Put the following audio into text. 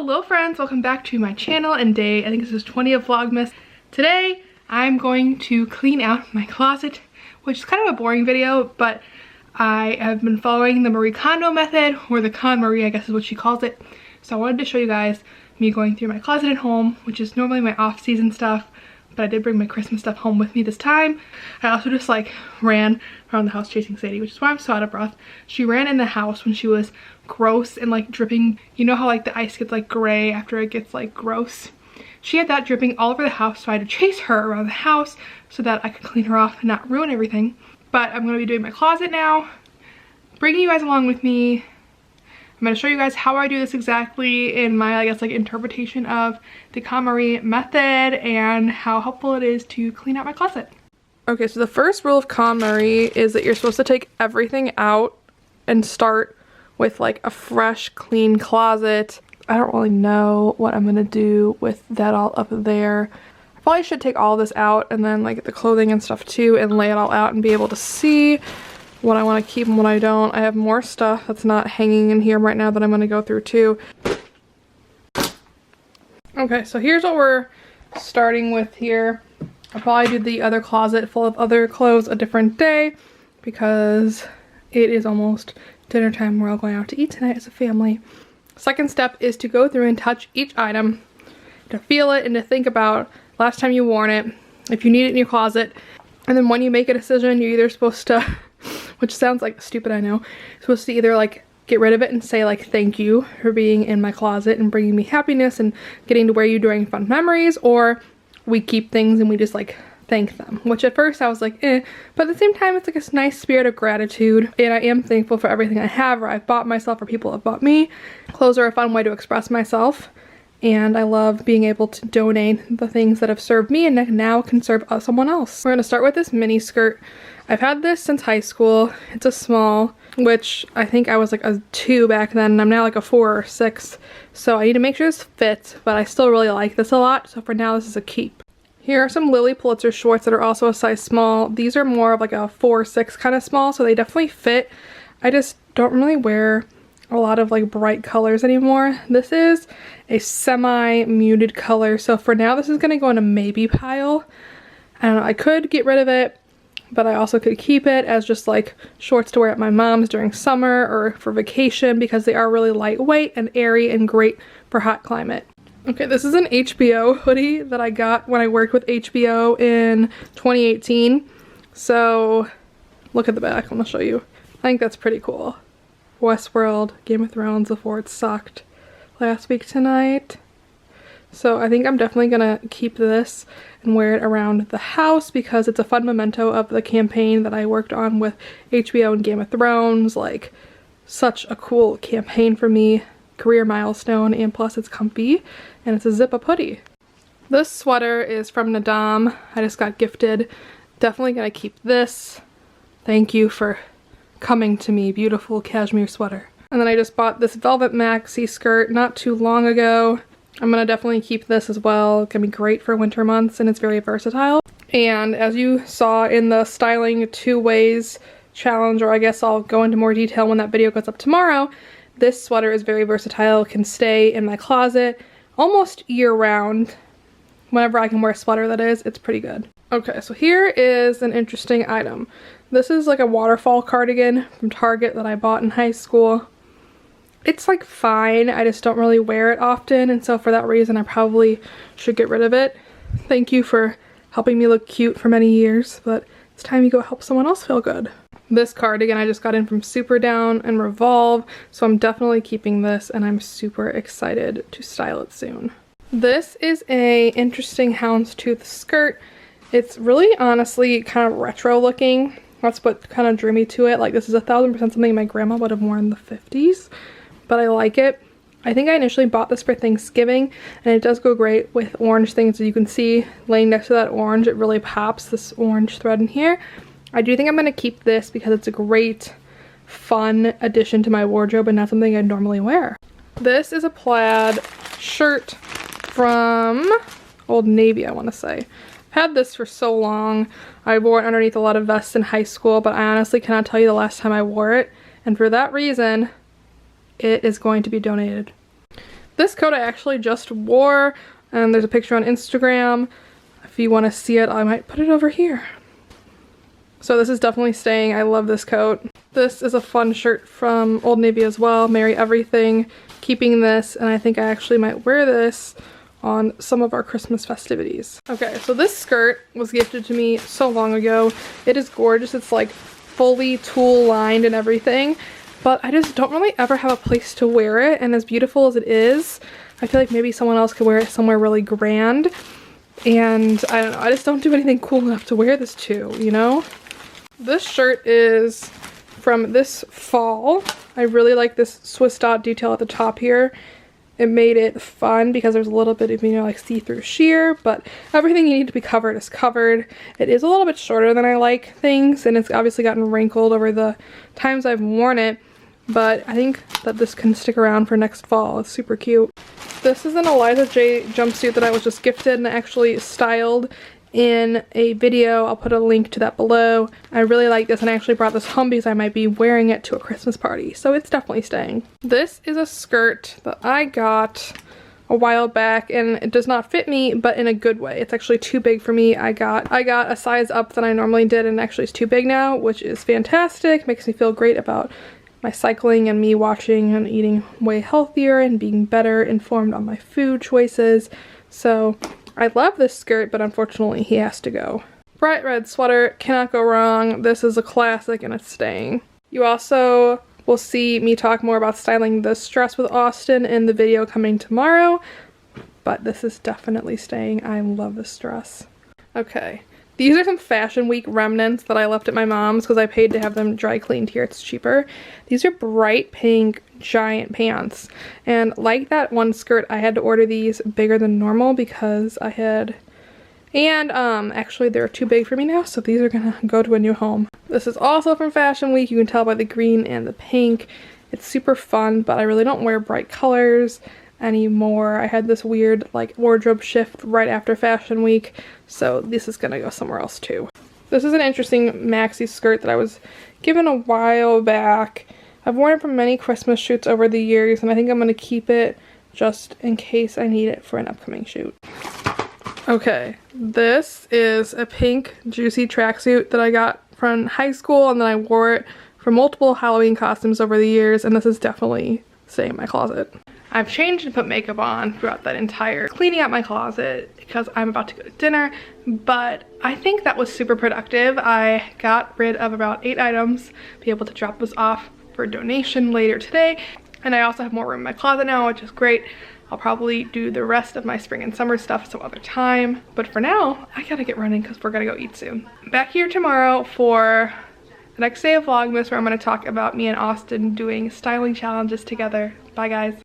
Hello friends, welcome back to my channel and day, I think this is 20 of Vlogmas. Today I'm going to clean out my closet, which is kind of a boring video, but I have been following the Marie Kondo method, or the KonMari I guess is what she calls it. So I wanted to show you guys me going through my closet at home, which is normally my off-season stuff, but I did bring my Christmas stuff home with me this time. I also just ran around the house chasing Sadie, which is why I'm so out of breath. She ran in the house when she was gross and dripping. You know how the ice gets gray after it gets gross? She had that dripping all over the house, so I had to chase her around the house so that I could clean her off and not ruin everything. But I'm going to be doing my closet now, bringing you guys along with me. I'm going to show you guys how I do this exactly in my, I guess, interpretation of the KonMari method and how helpful it is to clean out my closet. Okay, so the first rule of KonMari is that you're supposed to take everything out and start with a fresh, clean closet. I don't really know what I'm going to do with that all up there. I probably should take all this out and then the clothing and stuff too and lay it all out and be able to see what I want to keep and what I don't. I have more stuff that's not hanging in here right now that I'm going to go through too. Okay, so here's what we're starting with here. I'll probably do the other closet full of other clothes a different day because it is almost dinner time. We're all going out to eat tonight as a family. Second step is to go through and touch each item, to feel it and to think about last time you worn it, if you need it in your closet. And then when you make a decision, you're either supposed to, which sounds stupid, I know, supposed to either get rid of it and say thank you for being in my closet and bringing me happiness and getting to wear you during fun memories, or we keep things and we just thank them, which at first I was eh, but at the same time it's a nice spirit of gratitude, and I am thankful for everything I have or I've bought myself or people have bought me. Clothes are a fun way to express myself, and I love being able to donate the things that have served me and now can serve someone else. We're going to start with this mini skirt. I've had this since high school. It's a small, which I think I was a 2 back then, and I'm now a 4 or 6, so I need to make sure this fits, but I still really like this a lot, so for now this is a keep. Here are some Lily Pulitzer shorts that are also a size small. These are more of a 4-6 kind of small, so they definitely fit. I just don't really wear a lot of bright colors anymore. This is a semi-muted color, so for now this is going to go in a maybe pile. I don't know, I could get rid of it, but I also could keep it as just shorts to wear at my mom's during summer or for vacation because they are really lightweight and airy and great for hot climate. Okay, this is an HBO hoodie that I got when I worked with HBO in 2018. So look at the back, I'm gonna show you. I think that's pretty cool. Westworld, Game of Thrones before it sucked last week tonight. So I think I'm definitely gonna keep this and wear it around the house because it's a fun memento of the campaign that I worked on with HBO and Game of Thrones. Such a cool campaign for me, career milestone, and plus it's comfy and it's a zip-up hoodie. This sweater is from Nadam. I just got gifted. Definitely gonna keep this. Thank you for coming to me, beautiful cashmere sweater. And then I just bought this velvet maxi skirt not too long ago. I'm gonna definitely keep this as well. It's gonna be great for winter months and it's very versatile. And as you saw in the styling 2 ways challenge, or I guess I'll go into more detail when that video goes up tomorrow, this sweater is very versatile, can stay in my closet almost year-round. Whenever I can wear a sweater, that is, it's pretty good. Okay, so here is an interesting item. This is a waterfall cardigan from Target that I bought in high school. It's fine, I just don't really wear it often, and so for that reason I probably should get rid of it. Thank you for helping me look cute for many years, but it's time you go help someone else feel good. This cardigan I just got in from Super Down and Revolve, so I'm definitely keeping this and I'm super excited to style it soon. This is a interesting houndstooth skirt. It's really honestly kind of retro looking. That's what kind of drew me to it. This is 1000% something my grandma would have worn in the 50s, but I like it. I think I initially bought this for Thanksgiving, and it does go great with orange things. As you can see, laying next to that orange, it really pops, this orange thread in here. I do think I'm going to keep this because it's a great, fun addition to my wardrobe and not something I'd normally wear. This is a plaid shirt from Old Navy, I want to say. I've had this for so long. I wore it underneath a lot of vests in high school, but I honestly cannot tell you the last time I wore it. And for that reason, it is going to be donated. This coat I actually just wore, and there's a picture on Instagram. If you want to see it, I might put it over here. So this is definitely staying. I love this coat. This is a fun shirt from Old Navy as well. Merry Everything. Keeping this, and I think I actually might wear this on some of our Christmas festivities. Okay, so this skirt was gifted to me so long ago. It is gorgeous. It's like fully tulle lined and everything, but I just don't really ever have a place to wear it, and as beautiful as it is, I feel like maybe someone else could wear it somewhere really grand, and I don't know, I just don't do anything cool enough to wear this to, you know? This shirt is from this fall. I really like this Swiss dot detail at the top here. It made it fun because there's a little bit of, you know, like see-through sheer, but everything you need to be covered is covered. It is a little bit shorter than I like things, and it's obviously gotten wrinkled over the times I've worn it, but I think that this can stick around for next fall. It's super cute. This is an Eliza J jumpsuit that I was just gifted and actually styled in a video. I'll put a link to that below. I really like this, and I actually brought this home because I might be wearing it to a Christmas party, so it's definitely staying. This is a skirt that I got a while back, and it does not fit me, but in a good way. It's actually too big for me. I got a size up than I normally did, and actually it's too big now, which is fantastic. Makes me feel great about my cycling and me watching and eating way healthier and being better informed on my food choices. So I love this skirt, but unfortunately he has to go. Bright red sweater, cannot go wrong. This is a classic and it's staying. You also will see me talk more about styling this dress with Austin in the video coming tomorrow, but this is definitely staying. I love this dress. Okay, these are some Fashion Week remnants that I left at my mom's because I paid to have them dry cleaned here. It's cheaper. These are bright pink giant pants, and like that one skirt, I had to order these bigger than normal because I had, and actually they're too big for me now, so these are gonna go to a new home. This is also from Fashion Week. You can tell by the green and the pink. It's super fun, but I really don't wear bright colors anymore. I had this weird like wardrobe shift right after Fashion Week, so this is gonna go somewhere else too. This is an interesting maxi skirt that I was given a while back. I've worn it for many Christmas shoots over the years, and I think I'm going to keep it just in case I need it for an upcoming shoot. Okay, this is a pink juicy tracksuit that I got from high school, and then I wore it for multiple Halloween costumes over the years, and this is definitely staying in my closet. I've changed and put makeup on throughout that entire cleaning out my closet because I'm about to go to dinner, but I think that was super productive. I got rid of about 8 items, be able to drop those off for donation later today, and I also have more room in my closet now, which is great. I'll probably do the rest of my spring and summer stuff some other time, but for now I gotta get running because we're gonna go eat soon. Back here tomorrow for the next day of Vlogmas, where I'm gonna talk about me and Austin doing styling challenges together. Bye guys.